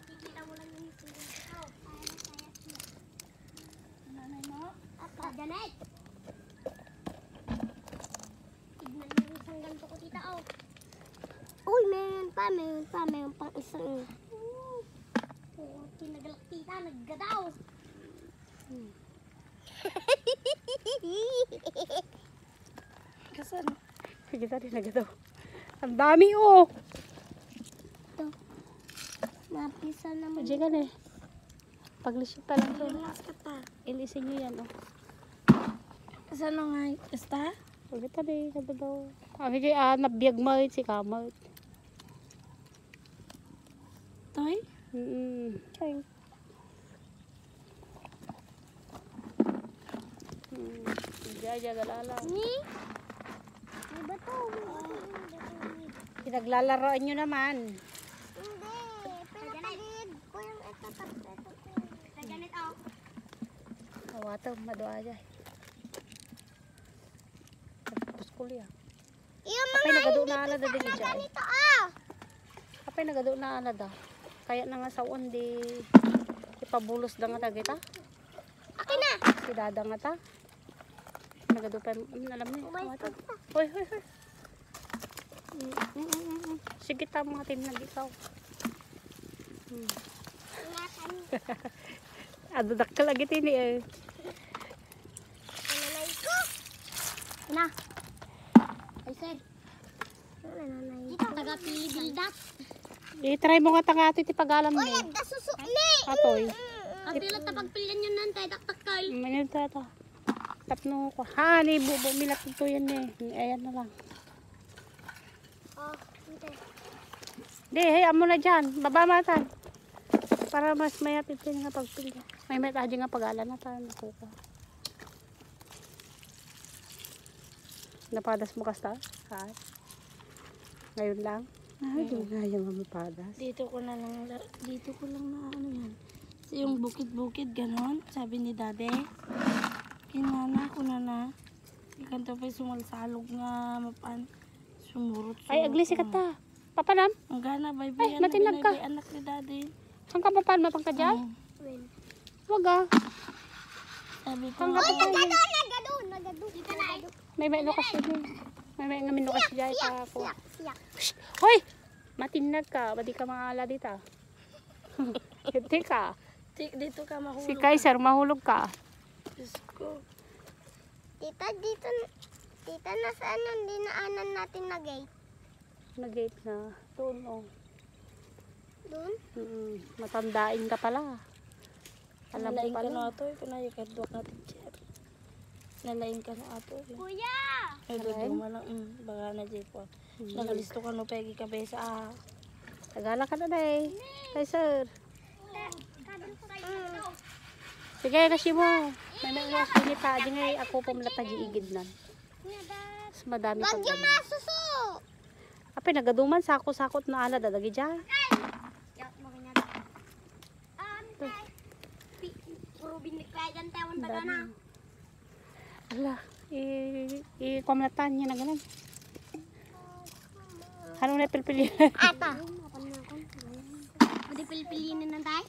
Kikita mo lang yung singgan ko. Nanay mo? Apa, Janet. Tignan mo yung sanggan ko, tita, oh. Uy, meron pang isang. Oh, tinagalak, tita, naggadaw. Kasan? Kita din nagadaw. Ang dami oh. Ito. Mapisa naman. Diyan ka na eh. Paglisip pa lang to. Ilisin nyo yan oh. Saan nga? Basta? Kita din nagadaw. Ang hindi nabiyag mo si Kamot. Toy? Toy. Diyan galala. Ni? May bato. Pinaglalaroan nyo naman. Hindi. Pinapagid ko yung ito. Sa ganit ako. Awato, madoa dyan. Tapos kuliah. Yung Apay mga nagado hindi na alada din kita dyan. ganito ah. Apay nagado na alada. Kaya na nga sa undi. Ipabulos da nga ta kita. Akin na. Si dada nga ta. Nagado pa. Alam niyo. Awato. Hoy. Sige ta mga tinag ikaw. Ingatan. Adudak ka lagi tini eh. Nanay ko. Na. Ay sir. Nanay. Dito taga-pili bildat. I-try mo nga tanga ito tipagalan mo. Oy, agda susukli. Atoy. Ang pila tapagpilian yun nantay taktakal. Manyan tata. Tapno ko. Ha, ni bubo milat ito yan eh. Ayan na lang. Oh, hindi. Di, hayaan mo na dyan. Baba matan. Para mas mayat ito nga pagpili. May mataji nga pag-alan na tayo. Nakuha. Napadas mo kasta? Ha? Ngayon lang? Ay, ngayon nga mapadas. Dito ko lang na ano yan. So, yung bukid-bukid ganon, sabi ni Dade. Kinana ko na. Ikanto pa sumalsalog nga mapan. Sumurot. Ay, aglisi ka ta. Papanam? Ang gana, Ay, baybayan. matinag ka. Anak ni Dade. Saan ka papan? Mapang ka dyan? Huwag ah. Sabi ko. Saan ka papan? Nagado. Dito na eh. May lukas yun. May lukas dyan pa ako. Siyak. Hoy! Matinag ka. Ba't di ka maala dito? Hindi ka. Dito ka mahulog. Si Kaiser, mahulog ka. Diyos ko. Tita, nasaan yung dinaanan natin na gate? Nag-gate na. Doon oh. Doon? Matandain ka pala. Alam mo Nalain ka pala. na ito. Ito na yung kadwak na teacher. Nalain ka na ito. Kuya! Ay, doon mo lang. Baka na dyan po. Nakalisto ka no, pegi ka besa. Tagala ka na na eh. Kaiser. Sige, kasi mo. May lukas din ita. Di nga ako pumulata di igid nan. Mas madami pag Wag yung masuso! Apay, nagaduman. Sako-sakot na ala. Dadagi dyan. Puro binikla dyan, tawon ba na? Ala. I-kumlatan niya na ganun. Ano na pilpili? Ata! Pwede pilipilinin na tayo?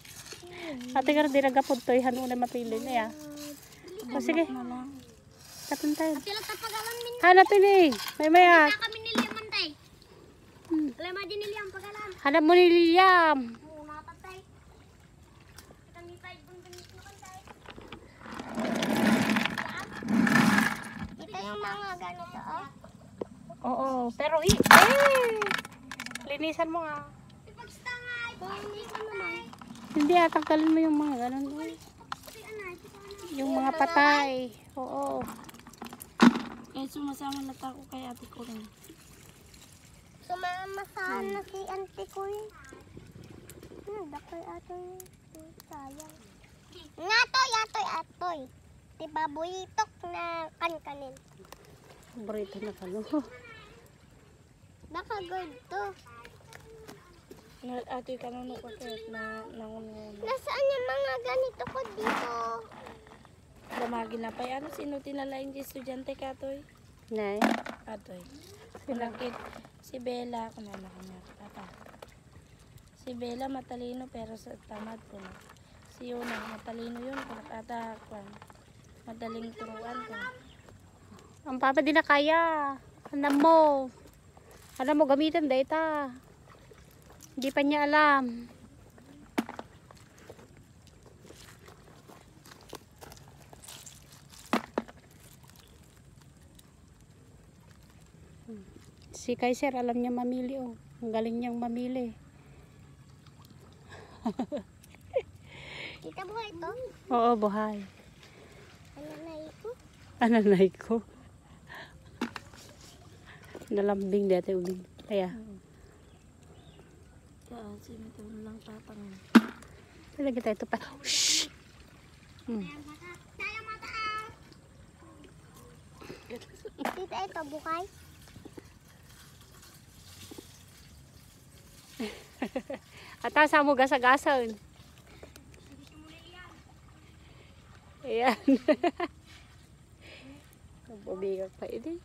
Ate ka rin dinagapod to. Ano na mapili na ya. O sige. Tapon tayo. Sila tapagalan min. Hanapin eh. May maya. Kami niliyaman tayo. Alam mo din niliyang pagalan. Hanap mo ni Liam. Muna pa tayo. Kami tayo bunbunit na kan tayo. Ito yung mga ganito oh. Oo. Pero linisan mo nga. Ipagstangay. Hindi ko naman. Hindi tanggalin mo yung mga ganun. Yung mga patay. Oo. Kaya sumasama na ako kay ate ko rin. Sumamasahan na si ate ko rin. Dakay atoy. Sayang. Atoy. Diba buyitok na kankanin. Burrito na kalo. Baka good to. Atoy ka nung nakakit na nangunan. Nasaan yung mga ganito ko dito? Damagin na pa yan. Sino tinalain di estudyante ka, Atoy? Nay. Atoy. Pinakit. Si Bella, kunana kanya. Tata. Si Bella matalino pero sa tamad ko na. Si Yuna, matalino yun. Kung tata, madaling turuan ko. Ang papa di na kaya. Alam mo. Alam mo gamitin data. Hindi pa niya alam. Si Kaiser alam niya mamili oh. Ang galing niyang mamili. Kita buhay ito? Oo, buhay. Ananay ko? Ananay ko. Nalambing dati uling. Kaya. Kasi ito lang tatang. Talaga tayo ito pa. Shhh! Tita, ito buhay? Atasa mo gasa-gasan. Ayan. Nagbabigat pa ini.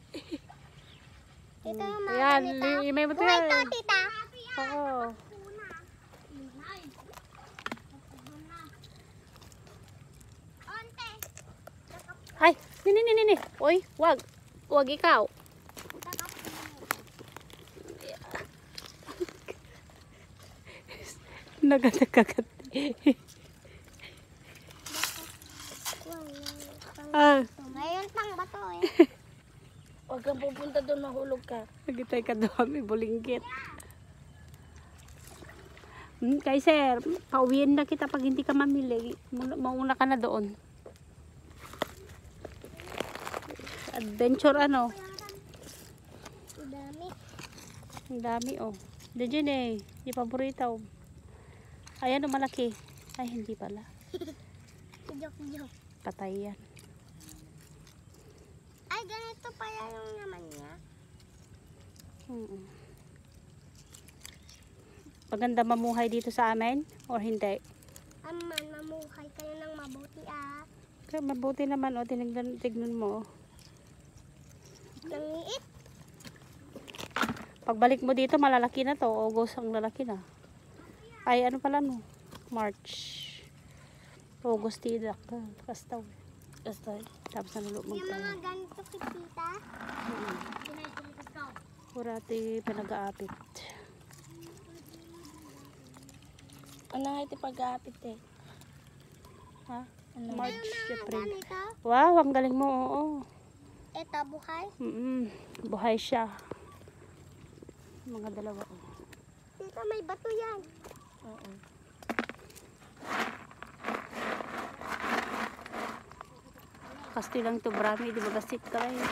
Ito yung mga Ayan, ganito. limay mo ito Buhay yan. to, tita. Oo. Onte. Ay, nini. Uy, wag. Wag ikaw. Nagkat-kagat. Ah, Ngayon pang bato eh. Huwag kang pupunta doon, mahulog ka. nagitay ka doon, may bulinggit. Kaiser, pauwiin na kita pag hindi ka mamili. Mauna ka na doon. Adventure ano? Dami. Ang dami oh. Diyan eh, yung paborito. Ayan oh, malaki. Ay, hindi pala. Joke. Patay yan. Ay, ganito pala yung naman niya. Maganda mamuhay dito sa amin or hindi? Aman, mamuhay kayo ng mabuti ah. Kaya mabuti naman oh, tignan mo oh. Ang liit. Pagbalik mo dito, malalaki na to. August ang lalaki na. Ay, ano pala no? March. August tidak. Kastaw. Basta, Tapos na lulo Yung mga ganito kay tita. Kurati pinag-aapit. ano nga ito pag-aapit eh? Ha? Ano? March, Mga April. ganito. Wow, ang galing mo. Oo. Ito, buhay. Buhay siya. Mga dalawa. Tita, may bato yan. Oo. Kastilang to brami, di ba gasit ka eh.